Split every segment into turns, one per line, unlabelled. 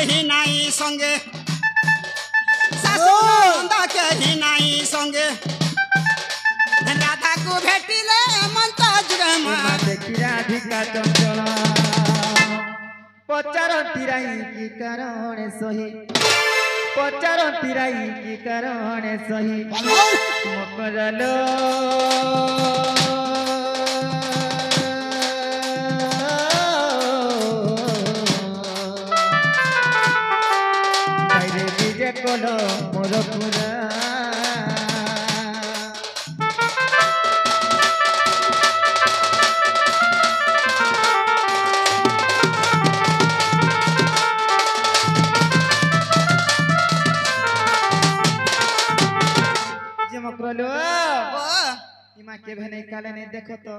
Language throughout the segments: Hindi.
केही नाई संगे सासुनंद केही नाई संगे राधा को भेटिले मंत जुगमा
देखी राधिका चंचल पचारती राई की कारण सही पचारती राई की कारण सही मकरलो विजय कोलो मोर पूरा इमा के भेने काले नहीं देखो तो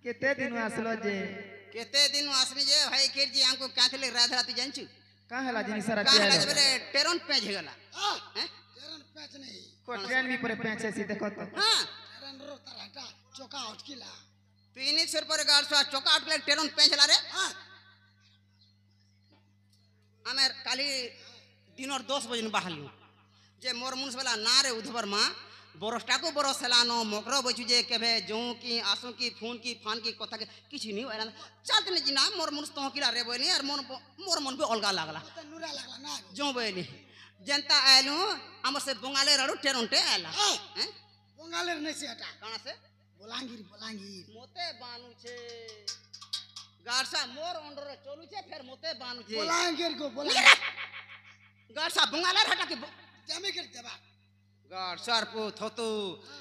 केते दिन आसलो जे
केते दिन आसनी जे भाई केर जी हमको काथले राधा तू जानछु
का हला जिनी सारा
का हला जबले टेरन पेज हे गला हैं
टेरन पेज नहीं
को ट्रेन भी पर पेच ऐसी देखो तो
हां
टेरन रो तरहटा चोका अटकीला
तू इनी सर पर गाड़ सो चोका अटकले टेरन पेज ला रे हां आमेर काली दिन और 10 बजे बाहरलु जे मोर मुनस वाला ना रे उधबर मा बरसटा को बरसलानो मकरो बचु जे केबे जो की आसु की फोन की फान की कथा के किछि नी होइला चलतने जिना मोर मुनस तो किला रे बोनी और मोर मन पे अलगा लागला
नुरा लागला ना
जो बोली जनता आइलु हमर से बंगाले रडू टेरनटे आइला हैं
बंगाले नहीं से हटा
कहां से
बलांगीर
मोते बानु छे गारसा मोर अंडर चलु छे फिर मोते बानु छे
बलांगीर को बलांगीर
गारसा बंगाले हटा के
जमे कर देबा
गार सरपु थतु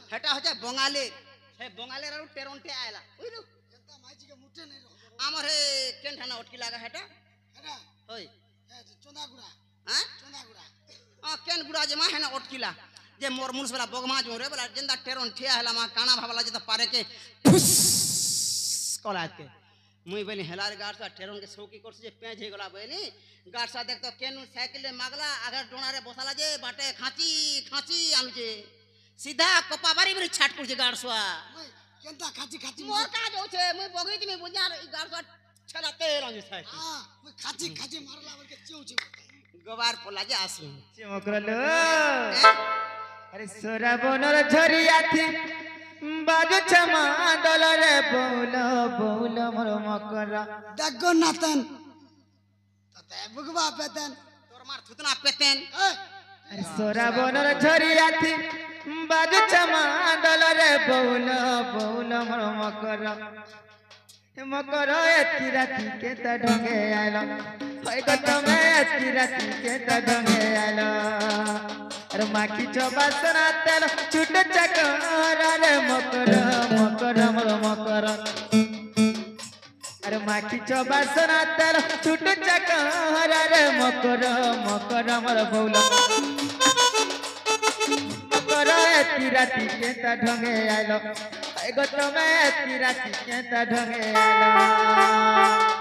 हेटा हो जाए बंगाली हे बंगाली रु टेरनटे आइला उइलु
जनता माइजी के मुठे नहीं रहो
हमर हे केन थाना अटकी लागा हेटा
हेटा
होय
चोंदागुड़ा
हैं
चोंदागुड़ा
केन गुड़ा जे मा हेना अटकीला जे मोर मुनस वाला बगमा जो रे वाला जिंदा टेरन ठिया हला मा काना भावला जे त पारे के फुस कलात के मुई बोली हेलार गार सा टेरन के सौकी करछ जे पेज हे गला बोली गार सा देख तो केन साइकिल ले मागला आगे डोना रे बसाला जे बाटे खाची खाची आनु जे सीधा कपा बारी बारी छाट कर जे गार सा
केनता खाची खाची
मोर का जो छे मुई बगीच में बुझार ई गार सा छला तेल आनु छे
हां मुई खाची खाची मारला बर के चिउ चिउ
गवार पोला जे आसी
चमकरलो अरे सोरा बनर झरिया थी बाजू छमा दल रे बौलो बौलो मोर मकर
डगो नातन तते बुगवा पेतन
तोर मार थुतना पेतेन
अरे सोरा बनर झरिया थी बाजू छमा दल रे बौलो बौलो मोर मकर मकर एती राती के त ढंगे आइलो होय गो तमे एती राती के त ढंगे आइलो अरे माखी चबासना तेल छुट चकर रे मकर मकर मोर मकर अरे माखी चबासना तेल छुट चकर रे मकर मकर मोर बौलो मकर एती राती के त ढंगे आइलो होय गो तमे एती राती के त ढंगे आइलो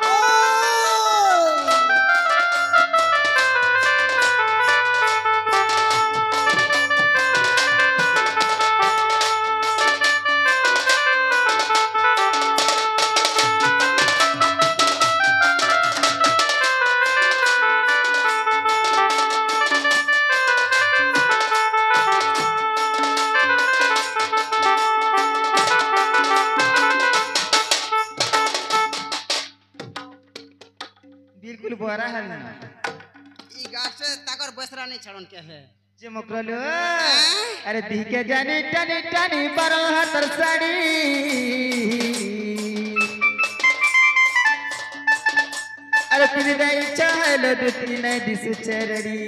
बिल्कुल बोरा है
ई गाछ से ताकर बसरा नहीं छड़न के है
जे मकरलो अरे दी के जानी टनी टनी 12 साड़ी अरे फिर नहीं चलो दो तीन दिस चरड़ी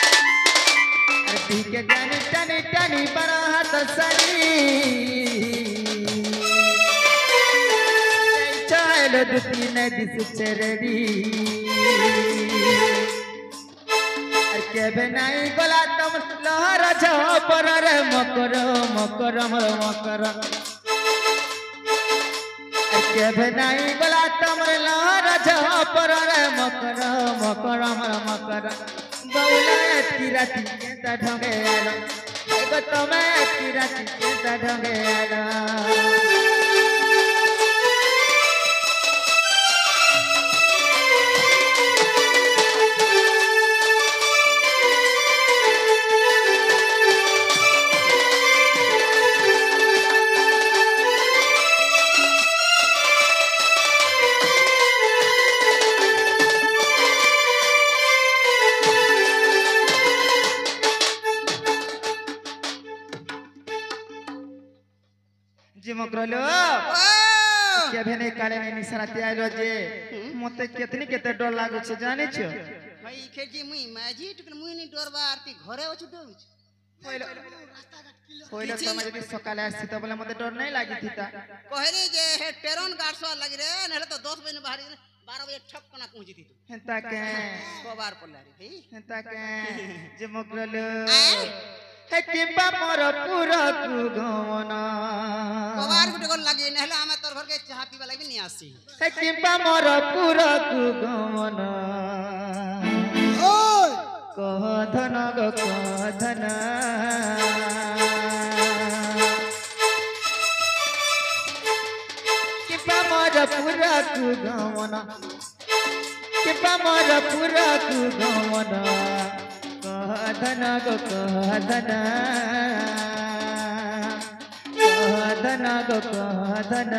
अरे दी के जानी टनी टनी 12 साड़ी चलो दो तीन दिस चरड़ी के बनाई गला तुम लहर झपर रे मकर मकर मकर के बनाई गला तुम लहर झपर रे मकर मकर मकर बौला राती के त ढंगे आलो एगो तमे राती के त ढंगे आलो मकरलो
ओ
के भेने काले ने निसराती आइलो जे मते केते डर लागु छ जाने छ
भाई खेजी मुई मैजिट मुई नि डरबा आरती घरे अछि दउछ
पहिलो
रास्ता घाट किलो
पहिलो समय जदि सकाले आसी त बोले मते डर नहीं लागी थीता
कहरे जे हे टेरन गार्डसवा लागि रे नहले तो 10 बजे बाहर 12 बजे ठप कना पहुंची थी तू
हेंता के
कबार पल्ला रे भाई
हेंता के जे मकरलो
आय?
हे किंबा मोर पूरा कु गवना
कबार गुटे गोल लागि नहले हमें तोर घर के चाह पीवा लागि नि आसी
हे किंबा मोर पूरा कु गवना
ओय
कहधन गो कहधन किंबा मोर पूरा कु गवना किंबा मोर पूरा कु गवना कहधन गो कहधन कहधन गो कहधन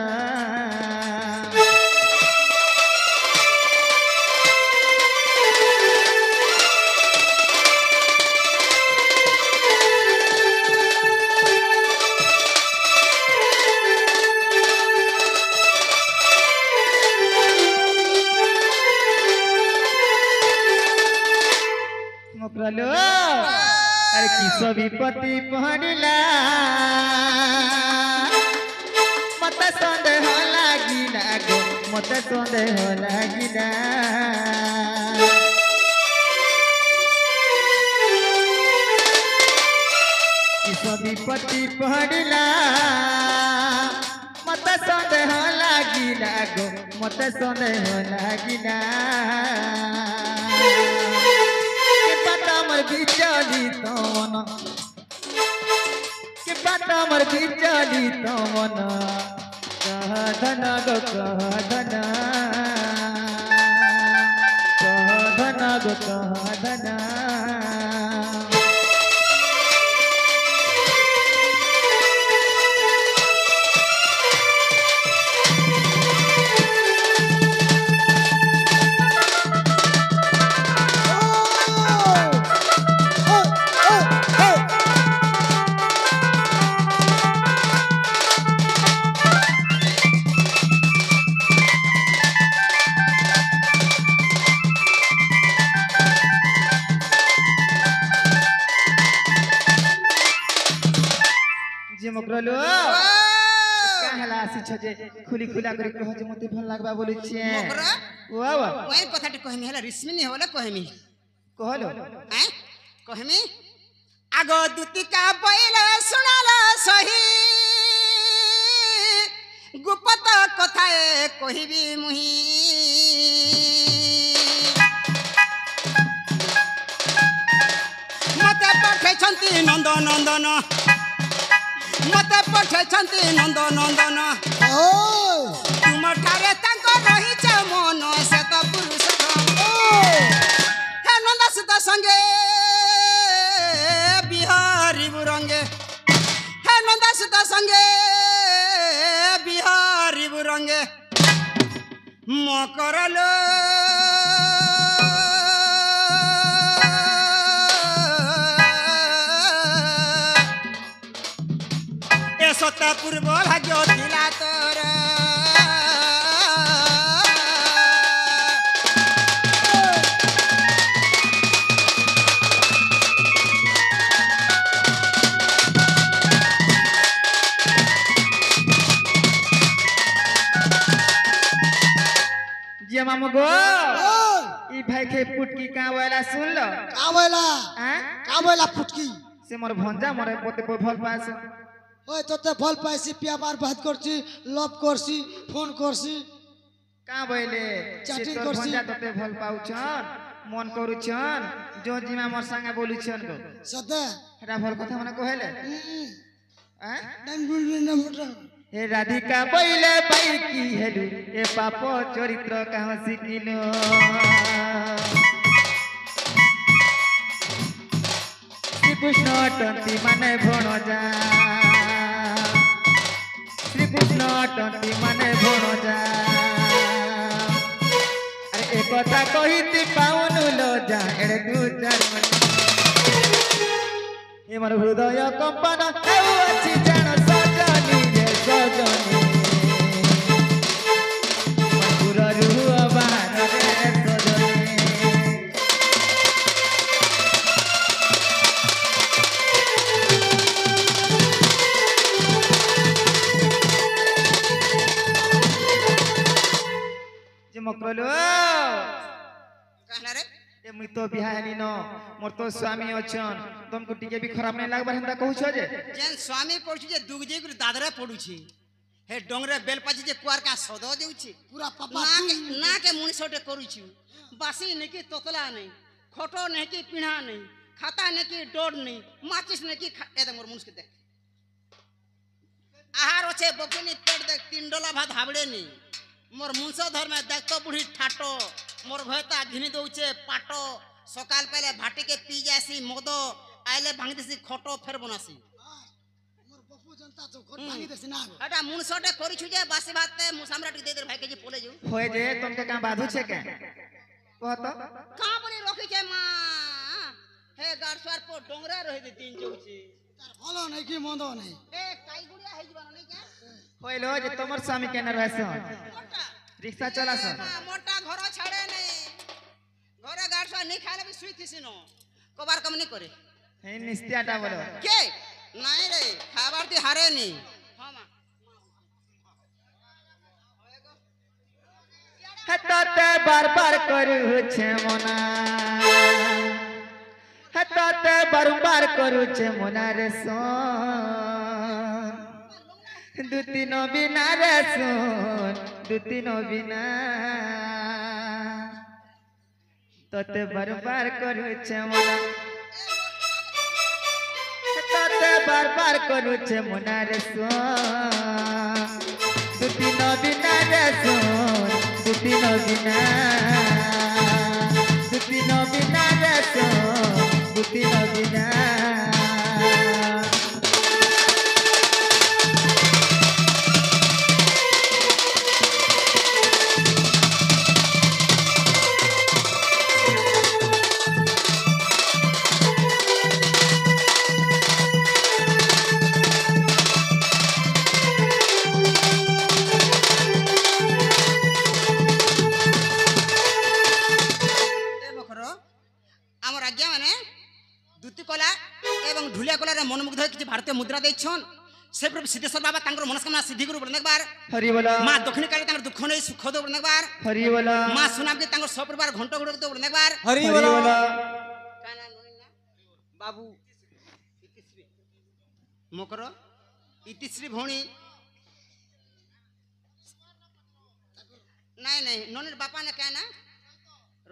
मकरलो अरे किस विपत्ति पहनिला मत संदेह लागिला गो मत संदेह लागिला किस विपत्ति पहनिला मत संदेह लागिला गो मत संदेह लागिला मर बिचाली तवन के बात मर बिचाली तवन कहधन गो कहधन कहधन गो कहधन जे मकरलो काहला आसी छ जे खुली खुला करी कह जे मते भल लागबा बोलै छिए
मकरा
वाह वाह
ओइ कथाटी कहमी हला रिस्मिनी होला कहमी
कहलो
हैं कहमी आगो दुतिका बैला सुनाला सही गुप्त कथाए कहिबी मुही मते पठे छंती नंद नंदन मते पठे छंती नंद नंदन
ओय
तुम ठारे तांको रही छ मन से तो पुरुष
ओय
हे नंदा सीता संगे बिहारी बुरंगे हे नंदा सीता संगे बिहारी बुरंगे मकरलो ए सत्ता पूर्व भाग्य थिला तोर
जे मामू गो
ओय
ई भाई के पुटकी का वाला सुन लो हैं
का बोला फुटकी
से मोर भंजा मोरे पोते भल पास
ओय तोते भल पाइसी प्यार बात करছি लव करছি फोन करছি
का बोले
Chatting
तोर
करছি।
भंजा तोते भल पाउछन मन करूछन जो जिमा मोर संगे बोलुछन गो
सदा
हेरा भल कथा मने कहले हैं
नन बुल
हे राधिका बैले पाई की हेलु ए पाप चरित्र कहाँ सिकिलो श्री कृष्ण टंटी माने भणजा श्री कृष्ण टंटी माने भणजा अरे एक कथा कहिति पाउनु लजा एड़े दु चार मन ए मन हृदय कंपन हेउ अछि जान सजनी रे सजनी ए मकरलो
कहना रे
ए मुई तो बिहा हेनी न मोर तो स्वामी अछन तुमको टिके भी खराब नहीं लागबार हेंता कहू छ जे
जेन स्वामी पड़ुछि जे दुगजे गुर दादरा पड़ुछि हे डोंगरे बेलपाची जे कुआर का सद देउछि
पूरा पापा
ना के मुनिसोटे करूछि बासी ने की तोतला नहीं खोटो नहीं की पिणा नहीं खाता नहीं की डोड नहीं माचिस नहीं की ए मोर मुनिस के देख आहार আছে বকিনি পেট দেখ 3 ডলা ভাত হাবড়ে নি মোর মুনস ধর্মে দেখ তো বুড়ি ঠাটো মোর ভয়তা ঘিনি দউছে পাটো সকাল পেলে ভাটিকে পি যাসি মদ আইলে ভাঙি দিছি খটো ফের বনাসি
মোর বাপু জনতা তো ঘর ভাঙি দেছে না
এটা মুনসটে করিছু যে বাসি ভাতে মুসামরাটি দে দে ভাই কে যে পলে যাও
होय जे तुमके का बाधु छे के कह तो
का बनी रखी মা হে গাড়ছার পর ডোংরা রহি দে তিন চৌছি
তার ভালো নাই কি মন্দ নাই
এ কাই গুড়িয়া হই জীবন নাই কে
होय लो जे तमर स्वामी के न रहस
মোটা
रिक्शा चलास
মোটা ঘর ছাড়ে নাই ঘরে গাড়ছা নি খাইলে বি শুই থিসি ন কবার কম নি করে
हे निस्त्याटा बोलो
কে নাই রে খাবার দি হারে নি হ্যাঁ মা
हतते बार बार करू छे मना हतते बार करू छे मना रे सोन दु तीन बिना रे सोन दु तीन बिना तते बार करू छे मना हतते बार करू छे मना रे सोन दु तीन बिना रे सोन दु तीन बिना रे सोन दु तीन बिना
আমার আজ্ঞা মানে দুতি কলা এবং ঢুলিয়া কলার মনোমুগ্ধ কিছু ভারতীয় মুদ্রা দিয়েছন সে প্রভু সিদ্ধেশ্বর বাবা তাঙ্কর মনস্কামনা সিদ্ধি করু বলনেকবার
हरि बोला
মা দক্ষিণ কালী তাঙ্কর দুঃখ নেই সুখ দেব বলনেকবার
हरि बोला
মা সুনামকে তাঙ্কর সপরিবার ঘন্ট ঘুরে দেব বলনেকবার
हरि बोला
কানা নই না বাবু ইতিশ্রী মকর ইতিশ্রী ভৌণী নাই নাই ননির বাপা না কেন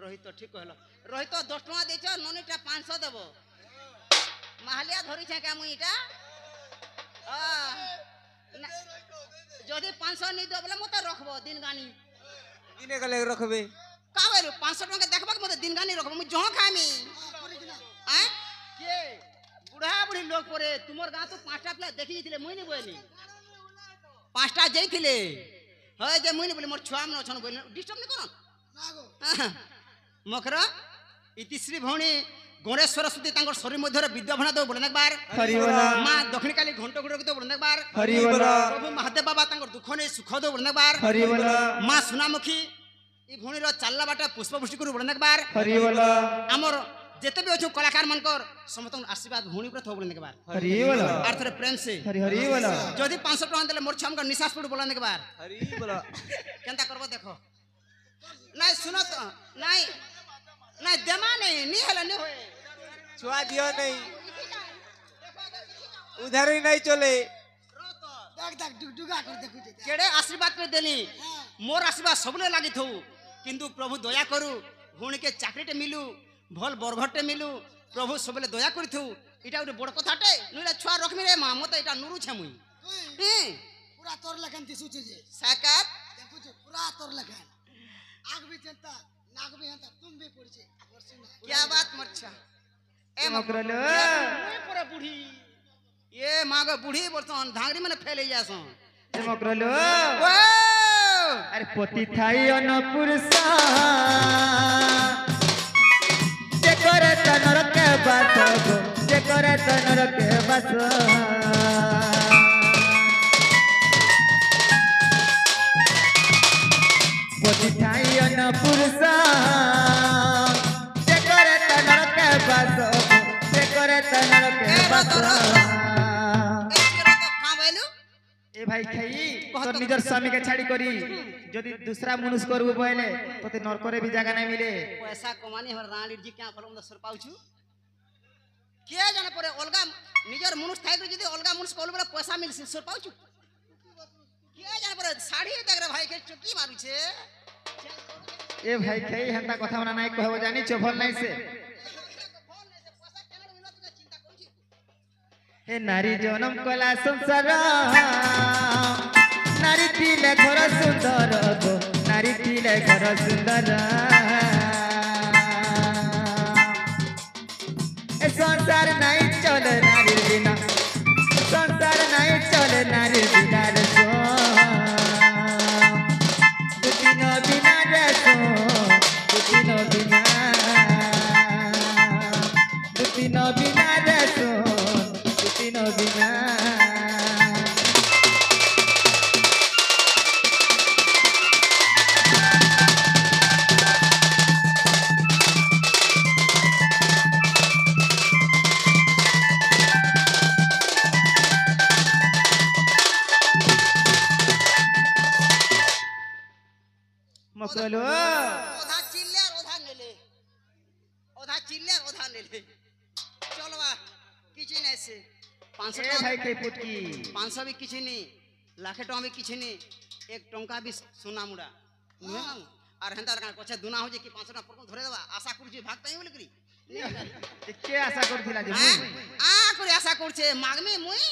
রোহিত ঠিক হলো রোহিত 10 টাকা দিছ ননিটা 500 দেব মাহালিয়া ধরিছে কে মুই এটা যদি 500 নি দেব বলে মতে রাখবো দিন গানি
দিনে গলে রাখবে
কা বলু 500 টাকা দেখবা মতে দিন গানি রাখবো মুই জহ খামি কে বুড়া বুড়ি লোক পরে তোমার গাঁ তো 5টা প্লেট দেখি দিলে মুই নি বলি 5টা যাইছিলে হয় যে মুই নি বলি মোর ছুয়া মন ছন বলি ডিস্টার্ব নি করন
না গো
মকর ইতিশ্রী ভৌণী গণেশ সরস্বতী তাঙ্কর শরীর মধ্যে বিদ্যাভনা দেব বলেন একবার
हरि बोला
মা দক্ষিণ কালী ঘন্ট ঘুরে দেব বলেন একবার
हरि बोला
প্রভু মহাদেব বাবা তাঙ্কর দুঃখ নেই সুখ দেব বলেন একবার
हरि बोला
মা সোনামুখী এই ভৌণীর চাল্লা বাটা পুষ্পবৃষ্টি করু বলেন একবার
हरि बोला
আমার যেতে বি অছু কলাকার মানকর সমস্ত আশীর্বাদ ভৌণী উপরে থব বলেন একবার
हरि बोला
আর থরে প্রেম সে
हरि बोला
যদি 500 টাকা দিলে মোর ছমকা নিশ্বাস পড়ু বলেন একবার
हरि बोला
কেনতা করব দেখো নাই শুনো তো নাই নাই দেমা নেই নি হলে নি হয়
छुआ दियो नहीं उधर ही नहीं चले
দেখ দেখ ডুগডুগা করে দেখু দে
কেড়ে আশীর্বাদ করে দেলি মোর আশীর্বাদ সবলে লাগি থউ কিন্তু প্রভু দয়া করু ভৌণীকে চাকরিতে মিলু ভাল বরঘরতে মিলু প্রভু সবলে দয়া করি থউ এটা ଗୋଟେ বড় কথাটে নইলে ছুয়া রখমি রে মা মতে এটা নুরুছে মুই হ্যাঁ
পুরা তোর লেখান দিছুছে যে
সাকাত
দেখুছে পুরা তোর লেখান আগ भी जनता नाग भी हंता तुम भी पड़ছে
क्या बात मरछा ए
मकरलो
मुई पूरा बूढ़ी ये मागो बूढ़ी बर्तन धांगरी माने फैले जासन
ए मकरलो
ओ
अरे पोती थाई अनपुरुषा जे करे तनर के बात गो जे करे तनर के बात पोती थाई अनपुरुषा जे करे तनर के बात जे करे तनर के बात
ए केरो तो का बोलू
ए भाई खाई তোর নিজের স্বামীকে ছাড়ি করি যদি दूसरा মনুষ করবু বলে তোতে নরকরে भी জায়গা নাই মিলে
पैसा कमानी हमर रानी जी क्या फलम द सर पाउछु के जाने परे अलगा निजर मनुष्य थाई जदी अलगा मनुष्य कहलु बला पैसा मिल सर पाउछु के जाने परे साड़ी देख रे भाई के चुकी मारू छे
ए भाई खई हंता কথা মনা নাই कहबो जानी छो भल নাই से हे नारी जनम कला संसार नारी तिले घर सुंदर गो नारी तिले घर सुंदर ए संसार नहीं चले नारी बिना संसार नहीं चले नारी बिना रे सो दुतिन बिना रे सो दुतिन बिना रे सो दुतिन बिना मकलो
ओधा चिल्ले ओधा नेले चलवा किछि नै से 500
ए भाई के पुटकी
500 भी किछि नहीं लाखे टका भी किछि नहीं 1 टंका भी सोना मुड़ा नुहे मांग और हेंता लगा कोछे दुना हो जे कि 500 टका परको धरे देबा आशा करछि भाग ताई बोली करी
के आशा करथिला जे
आ करे आशा करछे मागमे मुई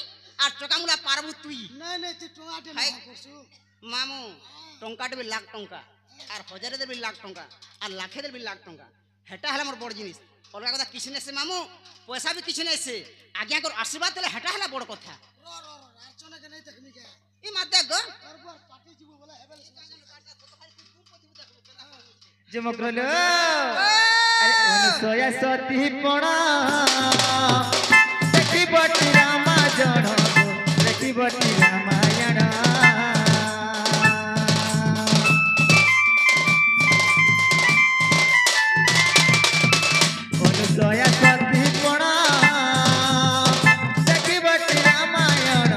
और टका मुला पारबु तुई
नहीं नहीं तू टोमाटे
भाई।
ना करछु
मामू टंकाटे भी लाख टंका और हजार दे भी लाख टंका और लाखे दे भी लाख टंका हेटा हला मोर बड़ जिनिस अलगा कथा किछि नै से मामू पैसा भी किछि नै से आज्ञा कर आशीर्वाद देले हेटा हला बड़ कथा
रो अर्चना के नहीं देखनी के
ई मात देख गो
करबर पार्टी जीवो बोला हेबल
जे मकलो अरे अनुसया सती पणा देखी बटी रामा जण देखी बटी रामायण अनुसया सती पणा देखी बटी रामायण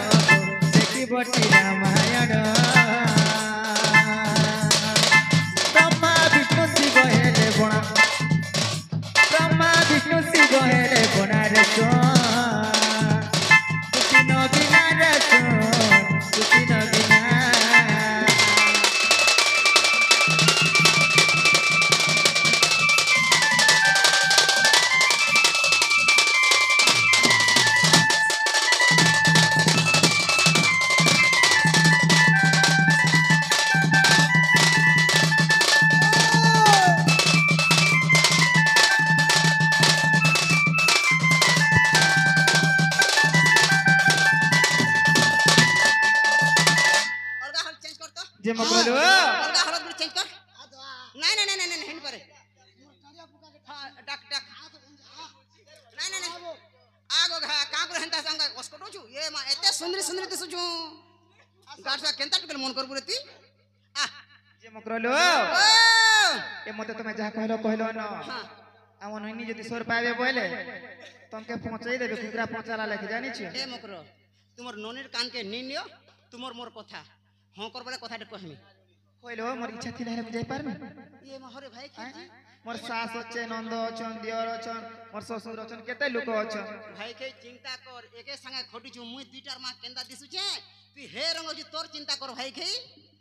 देखी बटी रामायण ब्रह्मा विष्णु शिव हेले बणा ब्रह्मा विष्णु शिव हेले बणा रे सो दुतिन बिना रे सो दुतिन बिना
अलगा हाल चेंज कर तो
जे मकलो
अलगा हालत भी चेंज कर
आ दो
नहीं नहीं नहीं नहीं नहीं परे
मोर करिया पुका के
हां डक डक
आ तो
नहीं नहीं नहीं आगो घा का कर हेंता संग कसकटो छु ये मा एते सुंदरी दिसु छु गाडसा केंता टकल मन करबु रेती आ
जे मकलो
ओ
ए मते तुमे जहा कहलो न
हां
आम नैनी जदि सोर पावे बोले तुमके पहुंचाई देबे कुकरा पहुंचाला लेके जानी छी
ए मकरो तुमर नोनीर कान के नी नियो तुमर मोर कथा हां कर बले कथा कहमी
কইলো মোর ইচ্ছা থিলা হেলে যাই পারবে
ये महरे भाई की
মোর শাশ আছে নন্দ অছন দিয়র অছন মোর শ্বশুর অছন কেতে লোক অছন
भाई के चिंता कर एके संगे खटी छु मुई दुइटार मा केंदा दिसु छे तू हे रंग जी तोर चिंता कर भाई के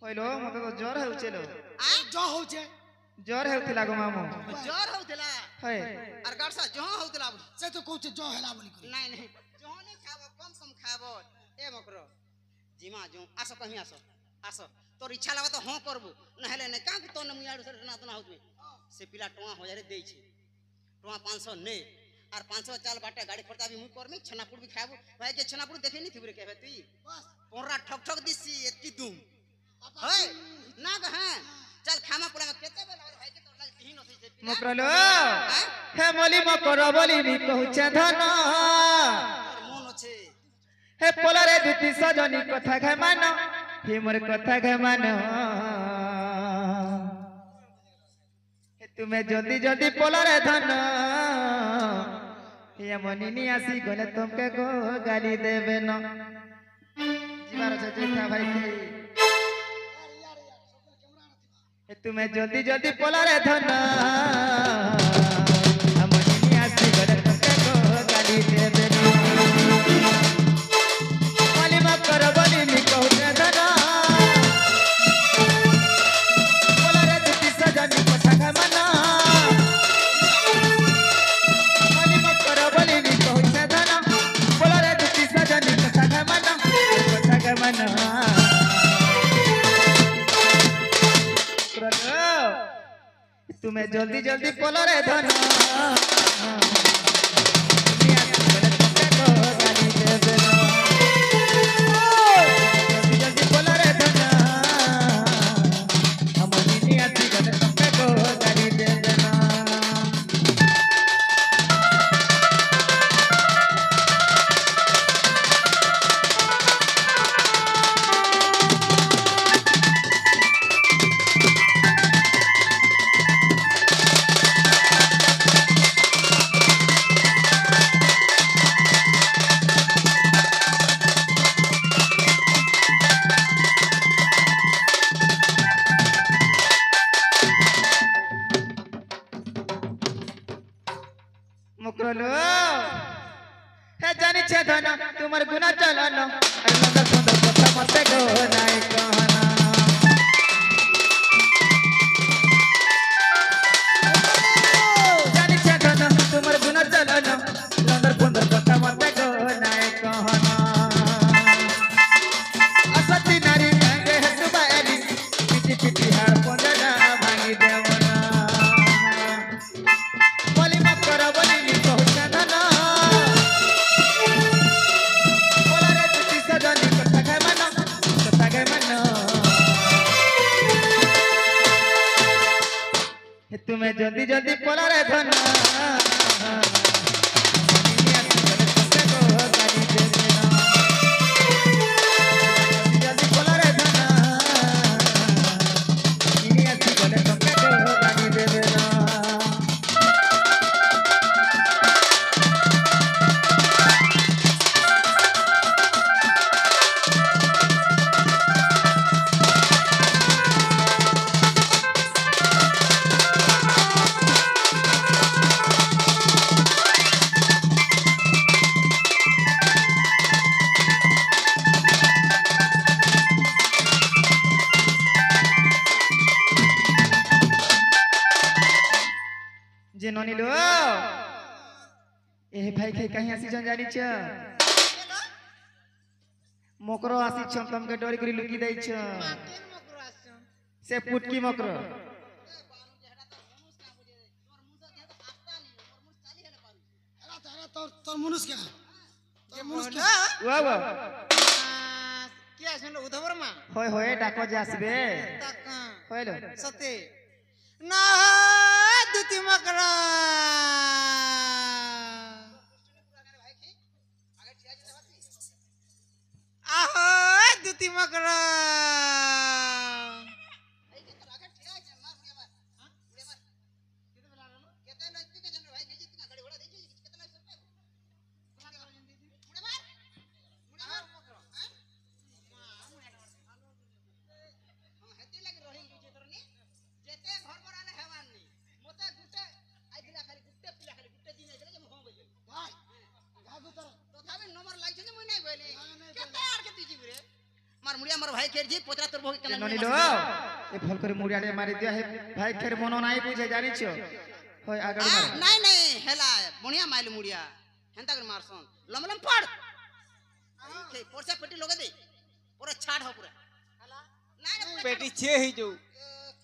কইলো মতে তো জ্বর হেউছেলো
आ
जो हो छे
জ্বর হেউতিলা গো মামু
जोर होतला
है
और गाडसा जहां होतला
से तो कहू छे जो हेला बोली करी
नहीं नहीं जहां नहीं खाबो कम कम खाबो ए मकरो जिमा जो आसो कहीं आसो आसो तोर इच्छा लगा तो हां करबो नहले ने का तो न मुयाड़ से ना तो ना होतबे से पिला टोआ हो जारे देई छे टोआ 500 ने और 500 चाल बाटे गाड़ी खर्चा भी मुई करमी छनापुर भी खाबो भाई के छनापुर देखे नहीं थिबरे कहबे तू
बस
पोरा ठक ठक दिसी एतकी दुम है ना ग हां चल खामा पुरा में केते बेला भाई के तोर लाग दिहिन होई से पिला
মকরলো হে মলি মকর বলি মি কহুছে ধন
और मन আছে
হে পোলারে দুতি সজনী কথা ঘে মান হে মোর কথা ঘে মান হে তুমি জলদি জলদি পোলারে ধন হে মনিনি আসি গলে তোমকে গো গালি দেবে ন জীবার আছে যেথা ভাই কি तुम्हें जल्दी जल्दी पोला रे धन हमनी आसी गरे तके को गाली देबे न माली मा कर बोली मी कहते धन पोला रे दुती सजनी कथा मना माली मा कर बोली मी कहते धन पोला रे दुती सजनी कथा मना तुम्हें जल्दी जल्दी पोलो रे धन जल्दी पोलो रे धन हम आती गले तके को गाली दे देना मुकरलो हे जानी छे धन तुमर गुना चलन अरे नंदर सुंदर कथा मते गो नाय कहना जानी छे धन तुमर गुना चलन नंदर सुंदर कथा मते गो नाय कहना असती नारी गंगे है सुबारी पिटी पिटी हाड़ पंजरा भांगी देवना बोली मत करो बोली नी कहते धन बोला रे तुती सजनी कथा गए मन तुम्हें जल्दी जल्दी बोला रे धन जल्दी बोला रे धन गाली दे देना जे ननी लो ए भाई खाई कहीं आसी जन जानी छ मोकरो आसी छ तुम के डोरी करी लुकी दै छ से पुटकी मोकरो
তোর মুনুস কে তোর মুনুস কে
वा वा
কি আছেন উধবর মা
होय होय डाको जे आसबे
টাকা
होय लो
সতে না দুতি মকরা আহো দুতি মকরা
मार मुड़िया मार भाई खेर जी पोतरा तोर भोग
जे ननी लो ए फल करे मुड़िया रे मारी दिया है भाई खेर मनो नाही बुझे जानी छ होय आगड़ मार
नहीं नहीं हेला बढ़िया माइल मुड़िया हेंता कर मारसन लमलम पड़ खे पोरसा पेटी लगे दे पूरा छाड़ हो पूरा नहीं नहीं
পেটি ছে হই যাও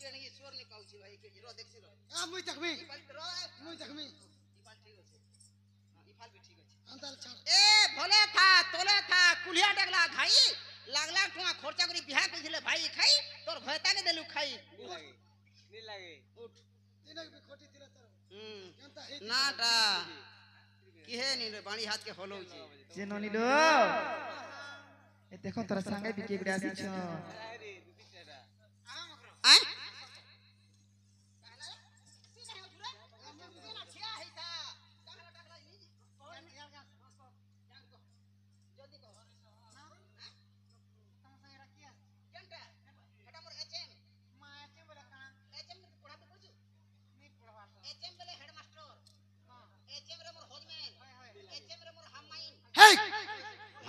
केणी ईश्वर ने कहू छी भाई के रो देखसी रो
মুই দেখবি
ई बाल रो
মুই দেখবি
ई बाल ठीक আছে ई फाल भी ठीक আছে
আন্তাল ছাড়
ए भोले था तोले था कुलिया डगला खाई लागला ठुआ खर्चा करी बिहा कइले भाई खाई तोर भयता ने देलु खाई
নি লাগে
उठ
দিনক বি খটি দিলে তোর কেনতা হে
नाटा किहे नी रे बाणी हाथ के होलो छी
जे ननी लो ए देखो तोरा संगे भी के आसी छ
आय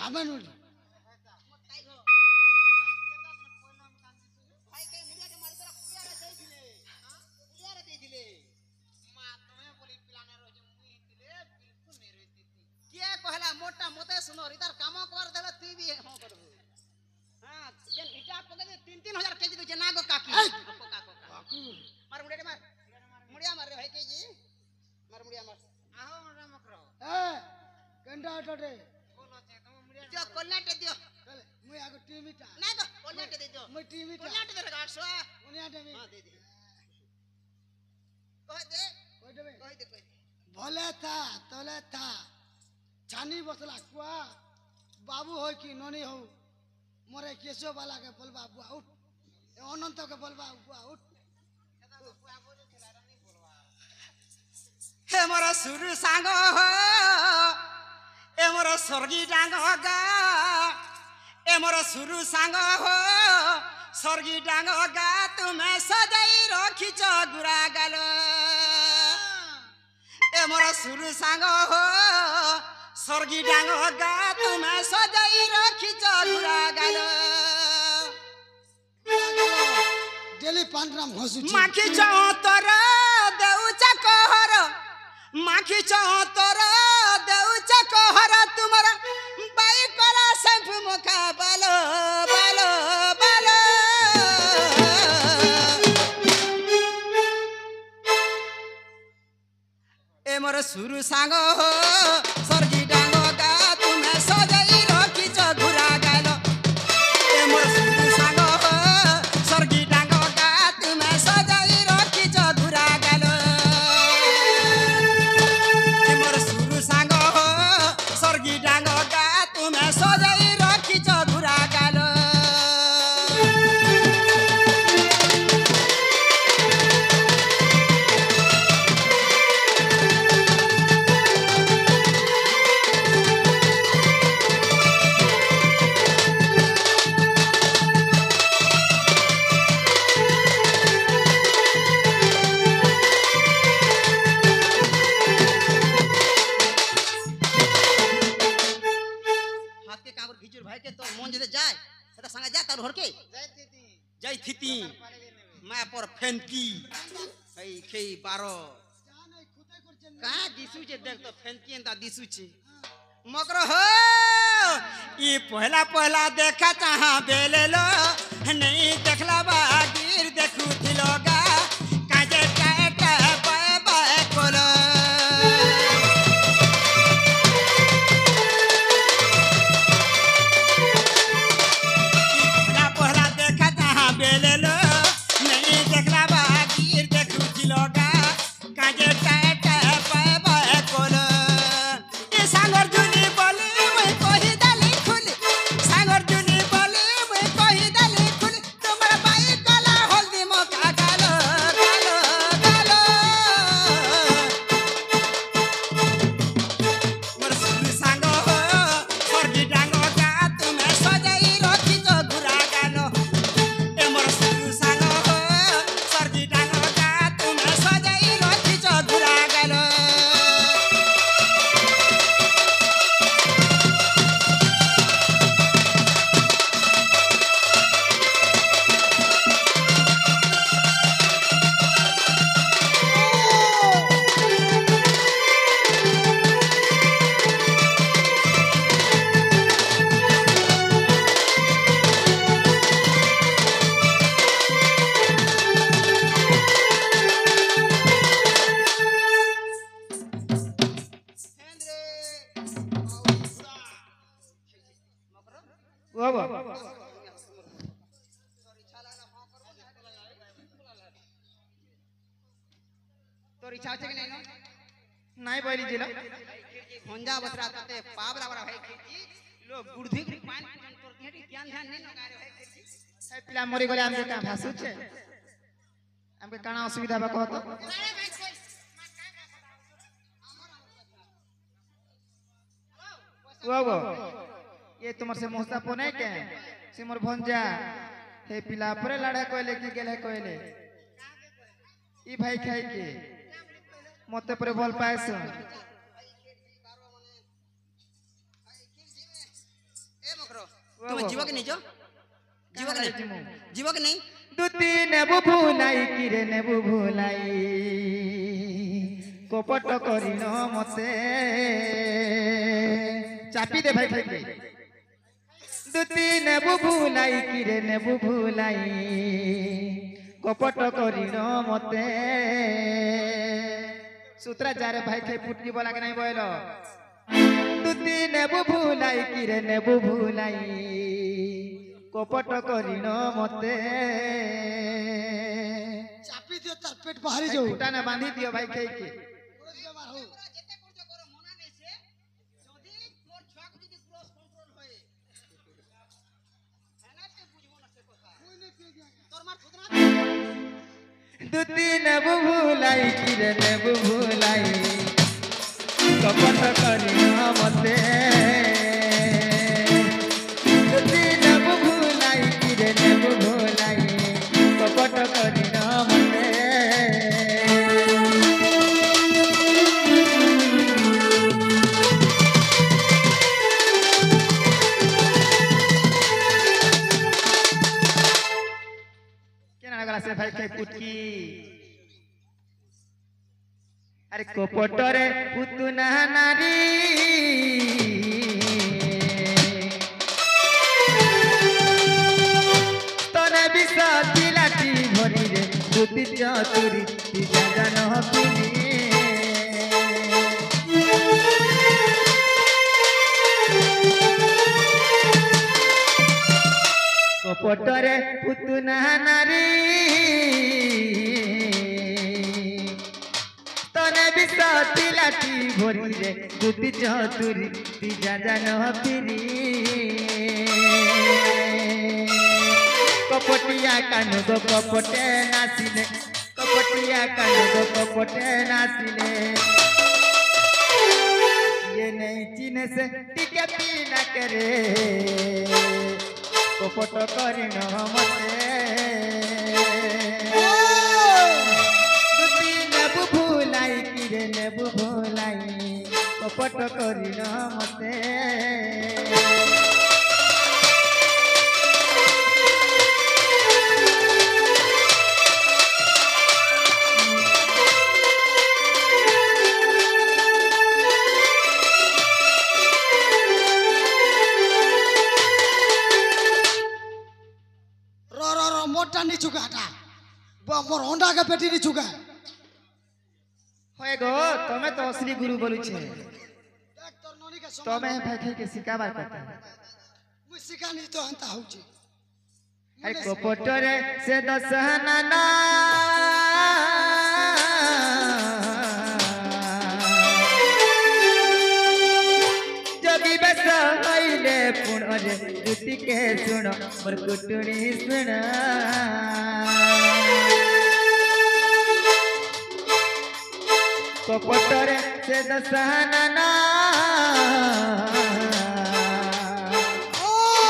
ଆମେ ନୁହେଁ
ଭାଇ କେ ମୁଡ଼ିଆ କେ ମାରିତରା କୁଡ଼ିଆରେ ଦେଇଥିଲେ କୁଡ଼ିଆରେ ଦେଇଥିଲେ କିଏ କହିଲା ମୋଟା ମତେ ସୁନ ରିତାର କାମ କର ଦେଲେ ତୁଇ ବି ହଁ କରବୁ हां जेन इटा पके 3-3000 केजी दे ना गो काकी कोका कोका मार मुड़िया मार रे भाई केजी मार मुड़िया मार
आहो मरा मकरो
ए कंडा टटे
बोलो छे तुम मुड़िया
दियो कोल्लाटे दियो
चल मुई आगो टीमीटा
ना गो कोल्लाटे दे दियो
मुई टीमीटा
कोल्लाटे दे 800
उनिया देमी
हां दे दे कह दे
कोई देबे
कह दे
भले था तले था छानी बसला कुआ बाबू हो कि ननी हो मोरे केशव वाला के बोलबा बुआ उठ अनंत के बोलबा बुआ उठ
हे मोरा सुरु सांग हो ए मोरा स्वर्गी डांग गा ए मोरा सुरु सांग हो स्वर्गी डांग गा तुम्हें सजाई रखी च गुरा गालो ए मोरा सुरु सांग हो स्वर्गी डांग गा तुम्हें सजाई रखी च गुरा गालो
डेली 5 ग्राम घसु
माखी चौतर देउचा कहर माखी चौतर देउचा कहर तुमरा बाई कला सब मुखा बालो बालो बालो ए मोर सुरु सांग हो स्वर्गी डांग गा तुम्हें सजाई रखी च घुरा गालो ए मोर सुरु सांग हो स्वर्गी डांग गा तुम्हें सजाई रखी च घुरा गालो ए मोर सुरु सांग हो स्वर्गी डांग गा तुम्हें सजाई रखी च घुरा गालो हाथ के कांवर घिचुर भाई के तो मन जदे जाए सेटा संगे जा तार घर के
जय दीदी
जाई थीती मैं पर फेंकी हई खेई 12 का दिसु जे देख तो फेंकी एंता दिसु छे मगर हो ई पहला पहला देखा चाहा बेलेलो नहीं देखला बागीर देखु थिलोगा काजे टाट बाय बाय कोलो पहला देखा जहाँ बेलेलो नहीं देखला बागीर देखू चिलोगा काजे टाट पाए बाय कोलो ये सांगर जुनी बोली मैं कही दाली खुली सांगर जुनी बोली मैं कही दाली खुली तुम्हारा बाई कला हल्दी मका गालो गालो गालो मोर सुरु सांग हो स्वर्गी डांग गा तुम्हें सजाई रखी च घुरा गालो ए मोर सुरु सांग हो स्वर्गी डांग गा तुम्हें सजाई रखी च घुरा गालो
बाबा
तोर इच्छा है कि नहीं नो
नहीं बोली जिला
होंजा बसरा तते पावरा बरा भाई खिची लोग बुढ़ी के पान पूजन करती है ज्ञान ध्यान नहीं लगारे भाई खिची
ए पिला मरी गले हमके का भासु छे हमके काना असुविधा बा कहत बाबा ये तुमर से मोहसा पोने के सिमर भंजा हे पिला परे लड़ा कोइले की गेले कोइले ई भाई खाई के मते परे भल पाएस
তুমি জীব কি নিজ জীব কি জীব কি নেই
দুতি নেবু ভুলাই কিরে নেবু ভুলাই কপট করিন মতে চাপি দে ভাই ভাই দুতি নেবু ভুলাই কিরে নেবু ভুলাই কপট করিন মতে সূত্রা যারে ভাই খাই ফুটকি বলা কে নাই বইল দুতি নেবু ভুলাই কিরে নেবু ভুলাই কপট করিন মতে
চাপি দিও তার পেট বাহারি যাও
ফুটা না বাঁধি দিও ভাই খাইকে
যেতে করতে করো মনা নেছে যদি তোর ছক যদি ক্রস কন্ট্রোল হয় এনাতে বুঝবো না সে কথা তোর মার খুদনা
দুতি নেবু ভুলাই কিরে নেবু ভুলাই কপট করিন মতে দুতি নেবু ভুলাই কিরে নেবু ভুলাই কপট করিন মতে কেনা গলা সে ভাই খাই পুটকি আরে কপটরে পুতুনা নারী তনে বিষ বিলাটি ভরি রে দুতি চতুরি জান হপিনি কপটরে পুতুনা নারী তনে বিষ বিলাটি ভরি রে দুতি চতুরি জান হপিনি কপটিয়া কানু গো কপটে নাচিলে কপটিয়া কানু গো কপটে নাচিলে ये नहीं चिन्ह से टिके पीना करे कपट करिन मते दुती नेबु भुलाई किरे नेबु भुलाई कपट करिन मते
मोटा नहीं चुका हटा मोर होंडा का पेटी नहीं चुका
होए गो तमे तो असली गुरु बोलु छे
देख तोर नोनी का
तमे भाई खाई के सिखाबार करता
मुझ सिखा नहीं तो हंता होची
अरे कपटरे से दसहना ना जगी बस आइले पुणरे दुति के सुनो मोर कुटुनी सुना कपटरे से दसहना ना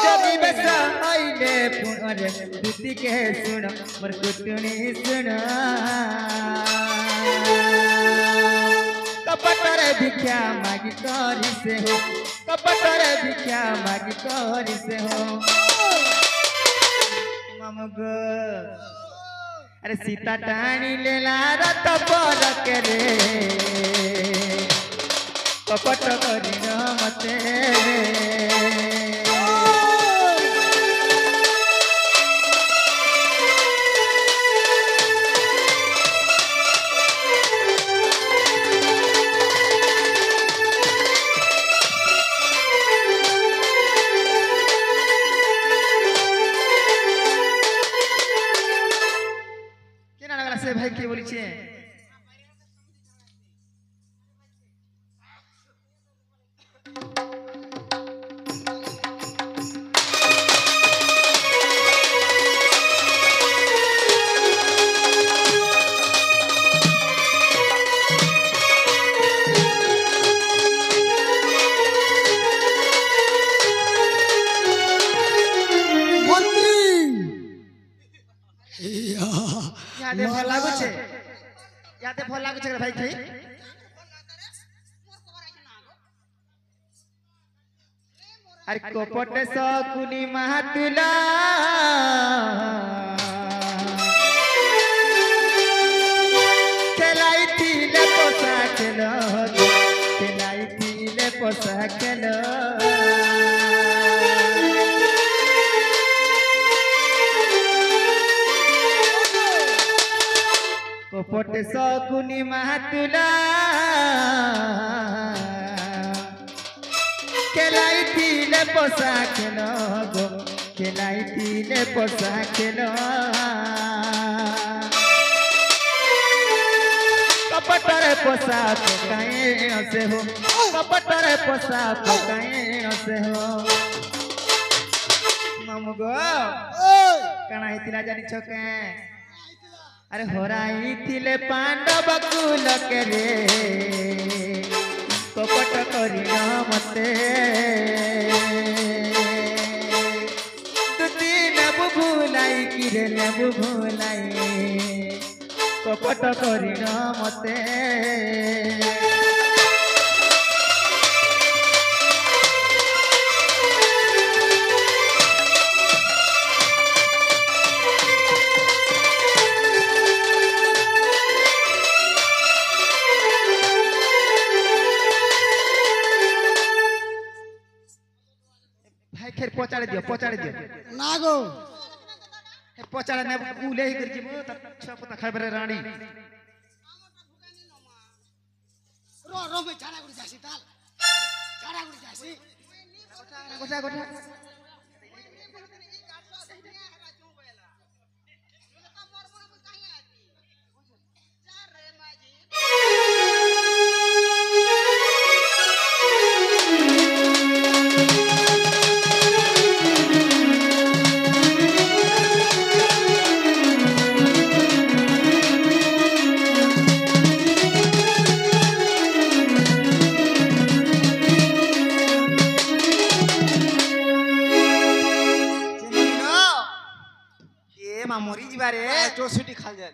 जगी बस आइले पुणरे दुति के सुनो मोर कुटुनी सुना कपटरे भिक्षा मागी करी से हो कपटरे भिक्षा मागी करी से हो ममग अरे सीता टाणी लेला रत पर करे कपट करी न मते से भाई के बोली छे यादे भल लागु छे यादे भल लागु छे भाई खाई
मोर खबर आइछ ना गो ए मोर
अरे कपट सकुनी महातुला खेलाई थीले पोसा खेलो खेलाई थीले पोसा खेलो कपट सकुनी महातुला खेलाई थीले पोसा खेलो गो खेलाई थीले पोसा खेलो कपटरे पोसा पकाए से हो कपटरे पोसा पकाए से हो मामू गो कणा हितिला जानी छके अरे होराई थिले पांडव कुल के रे कपट करी न मते तुती नेबु भुलाई कि रे नेबु भुलाई कपट करी न मते भाई खेर पचाड़े दियो
ना गो
पचाड़े ने उले ही कर जीवो त छपता खबरे रानी
रो रो में झाड़ा गुड़ी जासी ताल झाड़ा गुड़ी जासी
गोटा गोटा मरी जीवारे
चौसठी खाल जाए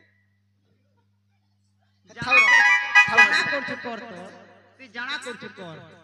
जाना करछु कर तो तू जाना करछु कर